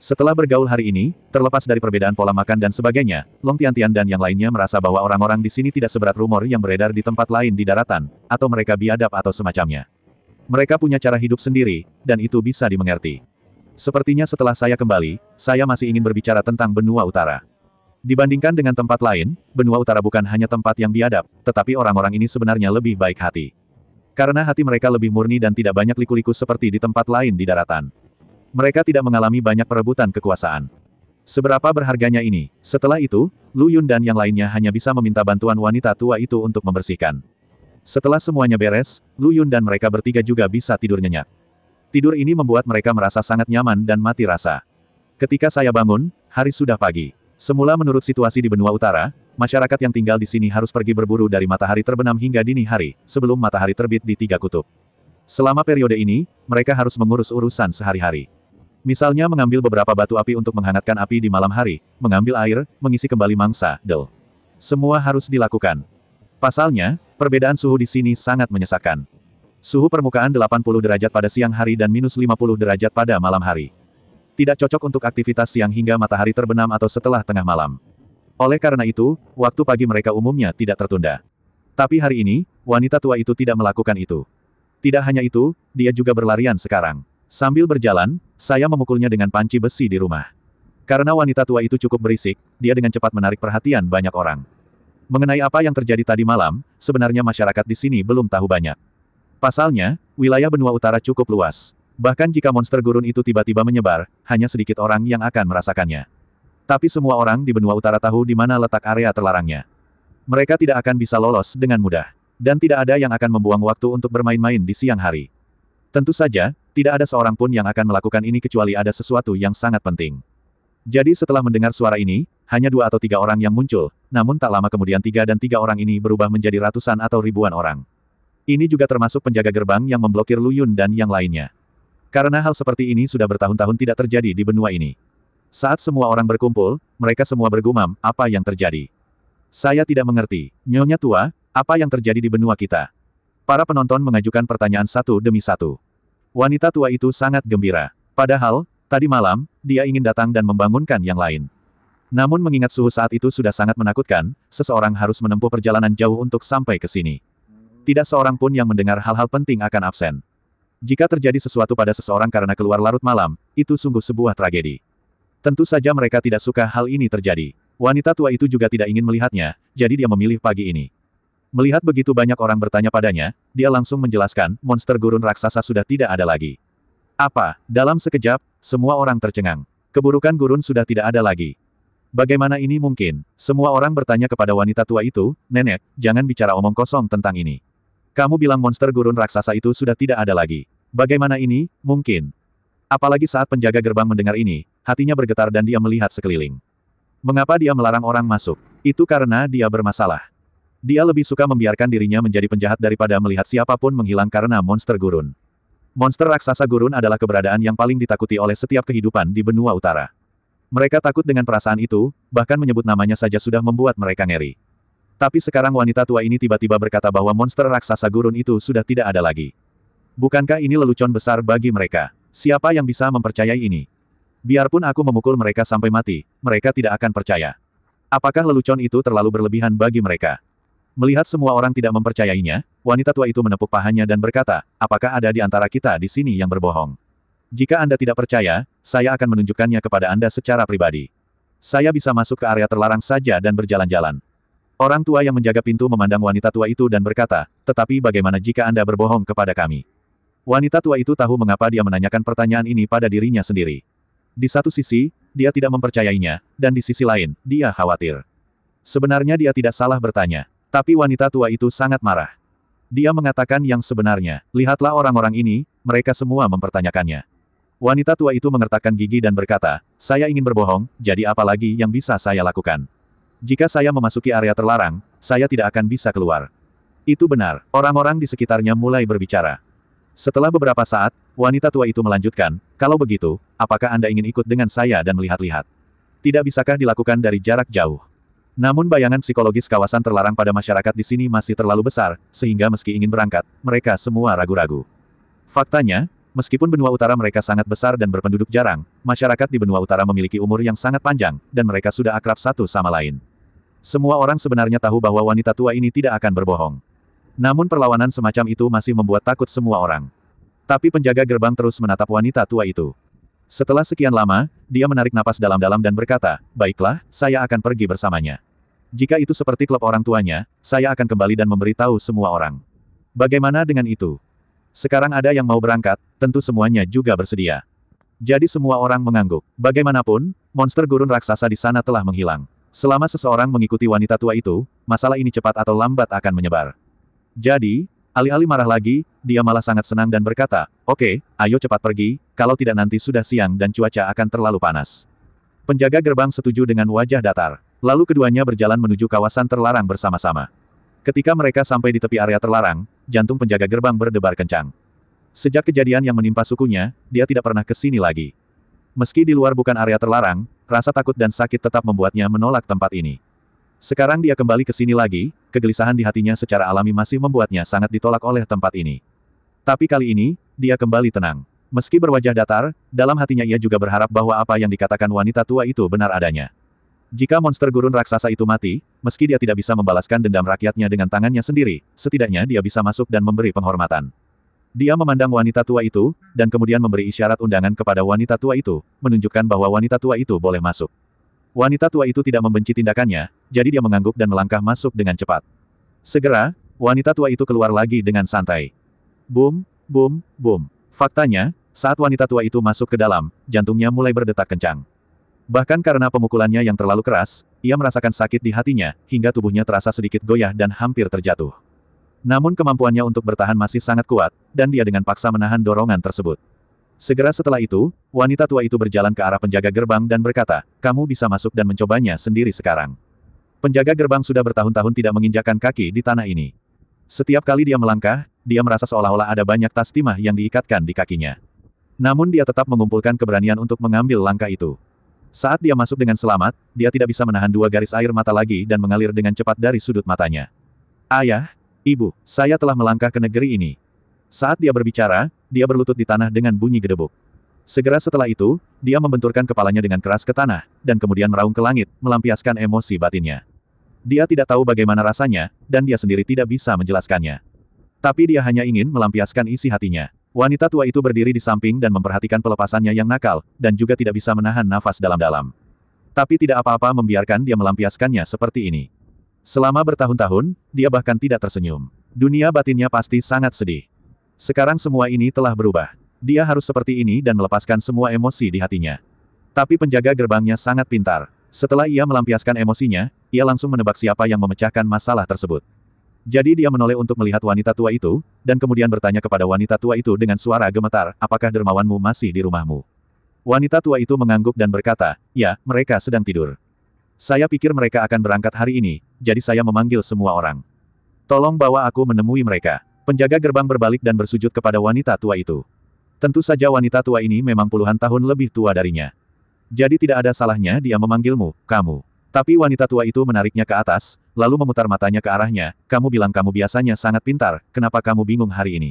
Setelah bergaul hari ini, terlepas dari perbedaan pola makan dan sebagainya, Long Tiantian dan yang lainnya merasa bahwa orang-orang di sini tidak seberat rumor yang beredar di tempat lain di daratan, atau mereka biadab atau semacamnya. Mereka punya cara hidup sendiri, dan itu bisa dimengerti. Sepertinya setelah saya kembali, saya masih ingin berbicara tentang benua utara. Dibandingkan dengan tempat lain, benua utara bukan hanya tempat yang biadab, tetapi orang-orang ini sebenarnya lebih baik hati. Karena hati mereka lebih murni dan tidak banyak liku-liku seperti di tempat lain di daratan. Mereka tidak mengalami banyak perebutan kekuasaan. Seberapa berharganya ini? Setelah itu, Lu Yun dan yang lainnya hanya bisa meminta bantuan wanita tua itu untuk membersihkan. Setelah semuanya beres, Lu Yun dan mereka bertiga juga bisa tidur nyenyak. Tidur ini membuat mereka merasa sangat nyaman dan mati rasa. Ketika saya bangun, hari sudah pagi. Semula menurut situasi di benua utara, masyarakat yang tinggal di sini harus pergi berburu dari matahari terbenam hingga dini hari, sebelum matahari terbit di tiga kutub. Selama periode ini, mereka harus mengurus urusan sehari-hari. Misalnya mengambil beberapa batu api untuk menghangatkan api di malam hari, mengambil air, mengisi kembali mangsa, semua harus dilakukan. Pasalnya, perbedaan suhu di sini sangat menyesakan. Suhu permukaan 80 derajat pada siang hari dan minus 50 derajat pada malam hari. Tidak cocok untuk aktivitas siang hingga matahari terbenam atau setelah tengah malam. Oleh karena itu, waktu pagi mereka umumnya tidak tertunda. Tapi hari ini, wanita tua itu tidak melakukan itu. Tidak hanya itu, dia juga berlarian sekarang. Sambil berjalan, saya memukulnya dengan panci besi di rumah. Karena wanita tua itu cukup berisik, dia dengan cepat menarik perhatian banyak orang. Mengenai apa yang terjadi tadi malam, sebenarnya masyarakat di sini belum tahu banyak. Pasalnya, wilayah benua utara cukup luas. Bahkan jika monster gurun itu tiba-tiba menyebar, hanya sedikit orang yang akan merasakannya. Tapi semua orang di benua utara tahu di mana letak area terlarangnya. Mereka tidak akan bisa lolos dengan mudah. Dan tidak ada yang akan membuang waktu untuk bermain-main di siang hari. Tentu saja, tidak ada seorang pun yang akan melakukan ini kecuali ada sesuatu yang sangat penting. Jadi setelah mendengar suara ini, hanya 2 atau 3 orang yang muncul, namun tak lama kemudian 3 dan 3 orang ini berubah menjadi ratusan atau ribuan orang. Ini juga termasuk penjaga gerbang yang memblokir Lu Yun dan yang lainnya. Karena hal seperti ini sudah bertahun-tahun tidak terjadi di benua ini. Saat semua orang berkumpul, mereka semua bergumam, apa yang terjadi? Saya tidak mengerti. Nyonya tua, apa yang terjadi di benua kita? Para penonton mengajukan pertanyaan satu demi satu. Wanita tua itu sangat gembira. Padahal, tadi malam, dia ingin datang dan membangunkan yang lain. Namun mengingat suhu saat itu sudah sangat menakutkan, seseorang harus menempuh perjalanan jauh untuk sampai ke sini. Tidak seorang pun yang mendengar hal-hal penting akan absen. Jika terjadi sesuatu pada seseorang karena keluar larut malam, itu sungguh sebuah tragedi. Tentu saja mereka tidak suka hal ini terjadi. Wanita tua itu juga tidak ingin melihatnya, jadi dia memilih pagi ini. Melihat begitu banyak orang bertanya padanya, dia langsung menjelaskan, monster gurun raksasa sudah tidak ada lagi. Apa? Dalam sekejap, semua orang tercengang. Keburukan gurun sudah tidak ada lagi. Bagaimana ini mungkin? Semua orang bertanya kepada wanita tua itu, Nenek, jangan bicara omong kosong tentang ini. Kamu bilang monster gurun raksasa itu sudah tidak ada lagi. Bagaimana ini, mungkin? Apalagi saat penjaga gerbang mendengar ini, hatinya bergetar dan dia melihat sekeliling. Mengapa dia melarang orang masuk? Itu karena dia bermasalah. Dia lebih suka membiarkan dirinya menjadi penjahat daripada melihat siapapun menghilang karena monster gurun. Monster raksasa gurun adalah keberadaan yang paling ditakuti oleh setiap kehidupan di benua utara. Mereka takut dengan perasaan itu, bahkan menyebut namanya saja sudah membuat mereka ngeri. Tapi sekarang wanita tua ini tiba-tiba berkata bahwa monster raksasa gurun itu sudah tidak ada lagi. Bukankah ini lelucon besar bagi mereka? Siapa yang bisa mempercayai ini? Biarpun aku memukul mereka sampai mati, mereka tidak akan percaya. Apakah lelucon itu terlalu berlebihan bagi mereka? Melihat semua orang tidak mempercayainya, wanita tua itu menepuk pahanya dan berkata, apakah ada di antara kita di sini yang berbohong? Jika Anda tidak percaya, saya akan menunjukkannya kepada Anda secara pribadi. Saya bisa masuk ke area terlarang saja dan berjalan-jalan. Orang tua yang menjaga pintu memandang wanita tua itu dan berkata, tetapi bagaimana jika Anda berbohong kepada kami? Wanita tua itu tahu mengapa dia menanyakan pertanyaan ini pada dirinya sendiri. Di satu sisi, dia tidak mempercayainya, dan di sisi lain, dia khawatir. Sebenarnya dia tidak salah bertanya. Tapi wanita tua itu sangat marah. Dia mengatakan yang sebenarnya, lihatlah orang-orang ini, mereka semua mempertanyakannya. Wanita tua itu mengertakkan gigi dan berkata, saya ingin berbohong, jadi apa lagi yang bisa saya lakukan? Jika saya memasuki area terlarang, saya tidak akan bisa keluar. Itu benar, orang-orang di sekitarnya mulai berbicara. Setelah beberapa saat, wanita tua itu melanjutkan, kalau begitu, apakah Anda ingin ikut dengan saya dan melihat-lihat? Tidak bisakah dilakukan dari jarak jauh? Namun bayangan psikologis kawasan terlarang pada masyarakat di sini masih terlalu besar, sehingga meski ingin berangkat, mereka semua ragu-ragu. Faktanya, meskipun benua utara mereka sangat besar dan berpenduduk jarang, masyarakat di benua utara memiliki umur yang sangat panjang, dan mereka sudah akrab satu sama lain. Semua orang sebenarnya tahu bahwa wanita tua ini tidak akan berbohong. Namun perlawanan semacam itu masih membuat takut semua orang. Tapi penjaga gerbang terus menatap wanita tua itu. Setelah sekian lama, dia menarik napas dalam-dalam dan berkata, baiklah, saya akan pergi bersamanya. Jika itu seperti klub orang tuanya, saya akan kembali dan memberitahu semua orang. Bagaimana dengan itu? Sekarang ada yang mau berangkat, tentu semuanya juga bersedia. Jadi semua orang mengangguk. Bagaimanapun, monster gurun raksasa di sana telah menghilang. Selama seseorang mengikuti wanita tua itu, masalah ini cepat atau lambat akan menyebar. Jadi, alih-alih marah lagi, dia malah sangat senang dan berkata, oke, ayo cepat pergi, kalau tidak nanti sudah siang dan cuaca akan terlalu panas. Penjaga gerbang setuju dengan wajah datar. Lalu keduanya berjalan menuju kawasan terlarang bersama-sama. Ketika mereka sampai di tepi area terlarang, jantung penjaga gerbang berdebar kencang. Sejak kejadian yang menimpa sukunya, dia tidak pernah ke sini lagi. Meski di luar bukan area terlarang, rasa takut dan sakit tetap membuatnya menolak tempat ini. Sekarang dia kembali ke sini lagi, kegelisahan di hatinya secara alami masih membuatnya sangat ditolak oleh tempat ini. Tapi kali ini, dia kembali tenang. Meski berwajah datar, dalam hatinya ia juga berharap bahwa apa yang dikatakan wanita tua itu benar adanya. Jika monster gurun raksasa itu mati, meski dia tidak bisa membalaskan dendam rakyatnya dengan tangannya sendiri, setidaknya dia bisa masuk dan memberi penghormatan. Dia memandang wanita tua itu, dan kemudian memberi isyarat undangan kepada wanita tua itu, menunjukkan bahwa wanita tua itu boleh masuk. Wanita tua itu tidak membenci tindakannya, jadi dia mengangguk dan melangkah masuk dengan cepat. Segera, wanita tua itu keluar lagi dengan santai. Boom, boom, boom. Faktanya, saat wanita tua itu masuk ke dalam, jantungnya mulai berdetak kencang. Bahkan karena pemukulannya yang terlalu keras, ia merasakan sakit di hatinya, hingga tubuhnya terasa sedikit goyah dan hampir terjatuh. Namun kemampuannya untuk bertahan masih sangat kuat, dan dia dengan paksa menahan dorongan tersebut. Segera setelah itu, wanita tua itu berjalan ke arah penjaga gerbang dan berkata, kamu bisa masuk dan mencobanya sendiri sekarang. Penjaga gerbang sudah bertahun-tahun tidak menginjakkan kaki di tanah ini. Setiap kali dia melangkah, dia merasa seolah-olah ada banyak tas timah yang diikatkan di kakinya. Namun dia tetap mengumpulkan keberanian untuk mengambil langkah itu. Saat dia masuk dengan selamat, dia tidak bisa menahan dua garis air mata lagi dan mengalir dengan cepat dari sudut matanya. Ayah, ibu, saya telah melangkah ke negeri ini. Saat dia berbicara, dia berlutut di tanah dengan bunyi gedebuk. Segera setelah itu, dia membenturkan kepalanya dengan keras ke tanah, dan kemudian meraung ke langit, melampiaskan emosi batinnya. Dia tidak tahu bagaimana rasanya, dan dia sendiri tidak bisa menjelaskannya. Tapi dia hanya ingin melampiaskan isi hatinya. Wanita tua itu berdiri di samping dan memperhatikan pelepasannya yang nakal, dan juga tidak bisa menahan nafas dalam-dalam. Tapi tidak apa-apa membiarkan dia melampiaskannya seperti ini. Selama bertahun-tahun, dia bahkan tidak tersenyum. Dunia batinnya pasti sangat sedih. Sekarang semua ini telah berubah. Dia harus seperti ini dan melepaskan semua emosi di hatinya. Tapi penjaga gerbangnya sangat pintar. Setelah ia melampiaskan emosinya, ia langsung menebak siapa yang memecahkan masalah tersebut. Jadi dia menoleh untuk melihat wanita tua itu, dan kemudian bertanya kepada wanita tua itu dengan suara gemetar, apakah dermawanmu masih di rumahmu? Wanita tua itu mengangguk dan berkata, ya, mereka sedang tidur. Saya pikir mereka akan berangkat hari ini, jadi saya memanggil semua orang. Tolong bawa aku menemui mereka. Penjaga gerbang berbalik dan bersujud kepada wanita tua itu. Tentu saja wanita tua ini memang puluhan tahun lebih tua darinya. Jadi tidak ada salahnya dia memanggilmu, kamu. Tapi wanita tua itu menariknya ke atas, lalu memutar matanya ke arahnya, kamu bilang kamu biasanya sangat pintar, kenapa kamu bingung hari ini?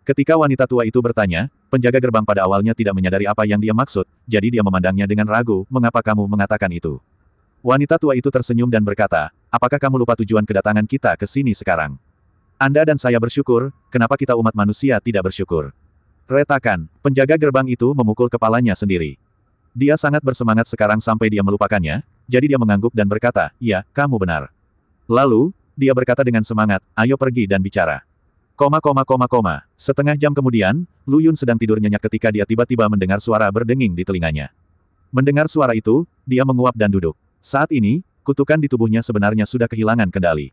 Ketika wanita tua itu bertanya, penjaga gerbang pada awalnya tidak menyadari apa yang dia maksud, jadi dia memandangnya dengan ragu, mengapa kamu mengatakan itu? Wanita tua itu tersenyum dan berkata, apakah kamu lupa tujuan kedatangan kita ke sini sekarang? Anda dan saya bersyukur, kenapa kita umat manusia tidak bersyukur? Retakan, penjaga gerbang itu memukul kepalanya sendiri. Dia sangat bersemangat sekarang sampai dia melupakannya, jadi dia mengangguk dan berkata, ya, kamu benar. Lalu, dia berkata dengan semangat, ayo pergi dan bicara. Setengah jam kemudian, Lu Yun sedang tidur nyenyak ketika dia tiba-tiba mendengar suara berdenging di telinganya. Mendengar suara itu, dia menguap dan duduk. Saat ini, kutukan di tubuhnya sebenarnya sudah kehilangan kendali.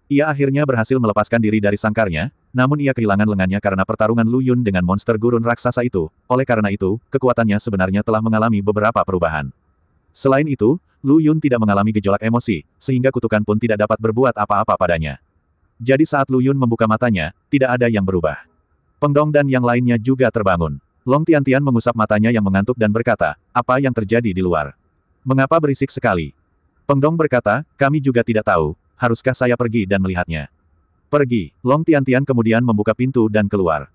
Ia akhirnya berhasil melepaskan diri dari sangkarnya, namun ia kehilangan lengannya karena pertarungan Lu Yun dengan monster gurun raksasa itu, oleh karena itu, kekuatannya sebenarnya telah mengalami beberapa perubahan. Selain itu, Lu Yun tidak mengalami gejolak emosi, sehingga kutukan pun tidak dapat berbuat apa-apa padanya. Jadi saat Lu Yun membuka matanya, tidak ada yang berubah. Peng Dong dan yang lainnya juga terbangun. Long Tiantian mengusap matanya yang mengantuk dan berkata, apa yang terjadi di luar? Mengapa berisik sekali? Peng Dong berkata, kami juga tidak tahu, haruskah saya pergi dan melihatnya? Pergi. Long Tiantian kemudian membuka pintu dan keluar.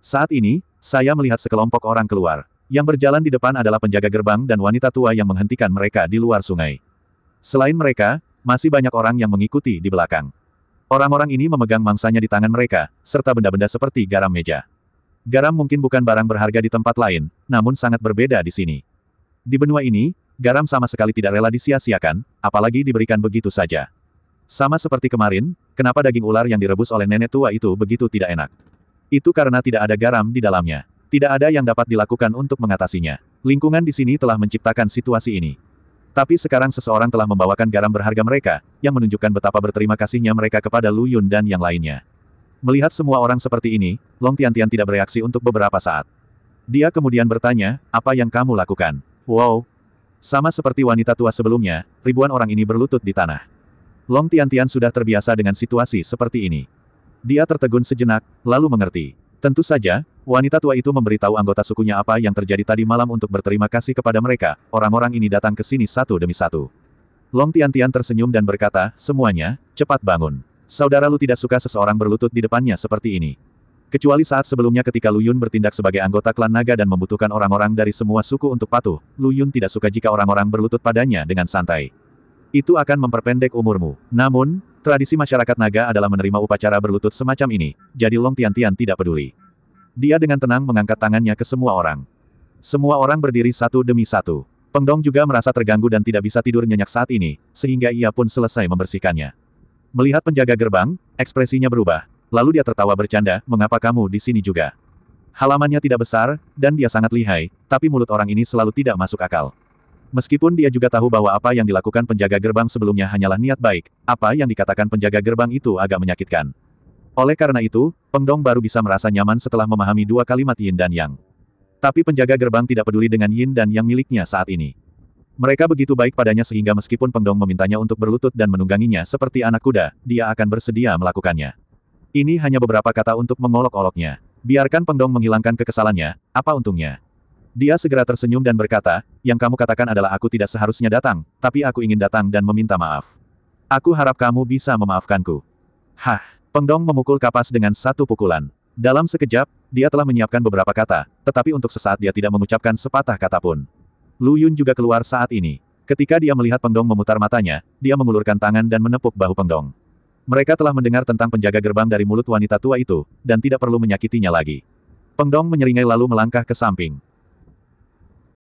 Saat ini, saya melihat sekelompok orang keluar. Yang berjalan di depan adalah penjaga gerbang dan wanita tua yang menghentikan mereka di luar sungai. Selain mereka, masih banyak orang yang mengikuti di belakang. Orang-orang ini memegang mangsanya di tangan mereka, serta benda-benda seperti garam meja. Garam mungkin bukan barang berharga di tempat lain, namun sangat berbeda di sini. Di benua ini, garam sama sekali tidak rela disia-siakan, apalagi diberikan begitu saja. Sama seperti kemarin, kenapa daging ular yang direbus oleh nenek tua itu begitu tidak enak? Itu karena tidak ada garam di dalamnya. Tidak ada yang dapat dilakukan untuk mengatasinya. Lingkungan di sini telah menciptakan situasi ini. Tapi sekarang seseorang telah membawakan garam berharga mereka, yang menunjukkan betapa berterima kasihnya mereka kepada Lu Yun dan yang lainnya. Melihat semua orang seperti ini, Long Tiantian tidak bereaksi untuk beberapa saat. Dia kemudian bertanya, apa yang kamu lakukan? Wow! Sama seperti wanita tua sebelumnya, ribuan orang ini berlutut di tanah. Long Tiantian sudah terbiasa dengan situasi seperti ini. Dia tertegun sejenak, lalu mengerti. Tentu saja, wanita tua itu memberitahu anggota sukunya apa yang terjadi tadi malam untuk berterima kasih kepada mereka. Orang-orang ini datang ke sini satu demi satu. Long Tiantian tersenyum dan berkata, semuanya, cepat bangun. Saudara Lu tidak suka seseorang berlutut di depannya seperti ini. Kecuali saat sebelumnya ketika Lu Yun bertindak sebagai anggota klan naga dan membutuhkan orang-orang dari semua suku untuk patuh, Lu Yun tidak suka jika orang-orang berlutut padanya dengan santai. Itu akan memperpendek umurmu. Namun, tradisi masyarakat naga adalah menerima upacara berlutut semacam ini, jadi Long Tiantian tidak peduli. Dia dengan tenang mengangkat tangannya ke semua orang. Semua orang berdiri satu demi satu. Peng Dong juga merasa terganggu dan tidak bisa tidur nyenyak saat ini, sehingga ia pun selesai membersihkannya. Melihat penjaga gerbang, ekspresinya berubah. Lalu dia tertawa bercanda, mengapa kamu di sini juga? Halamannya tidak besar, dan dia sangat lihai, tapi mulut orang ini selalu tidak masuk akal. Meskipun dia juga tahu bahwa apa yang dilakukan penjaga gerbang sebelumnya hanyalah niat baik, apa yang dikatakan penjaga gerbang itu agak menyakitkan. Oleh karena itu, Peng Dong baru bisa merasa nyaman setelah memahami dua kalimat Yin dan Yang. Tapi penjaga gerbang tidak peduli dengan Yin dan Yang miliknya saat ini. Mereka begitu baik padanya sehingga meskipun Peng Dong memintanya untuk berlutut dan menungganginya seperti anak kuda, dia akan bersedia melakukannya. Ini hanya beberapa kata untuk mengolok-oloknya. Biarkan Peng Dong menghilangkan kekesalannya, apa untungnya? Dia segera tersenyum dan berkata, yang kamu katakan adalah aku tidak seharusnya datang, tapi aku ingin datang dan meminta maaf. Aku harap kamu bisa memaafkanku. Hah, Peng Dong memukul kapas dengan satu pukulan. Dalam sekejap, dia telah menyiapkan beberapa kata, tetapi untuk sesaat dia tidak mengucapkan sepatah kata pun. Lu Yun juga keluar saat ini. Ketika dia melihat Peng Dong memutar matanya, dia mengulurkan tangan dan menepuk bahu Peng Dong. Mereka telah mendengar tentang penjaga gerbang dari mulut wanita tua itu, dan tidak perlu menyakitinya lagi. Peng Dong menyeringai lalu melangkah ke samping.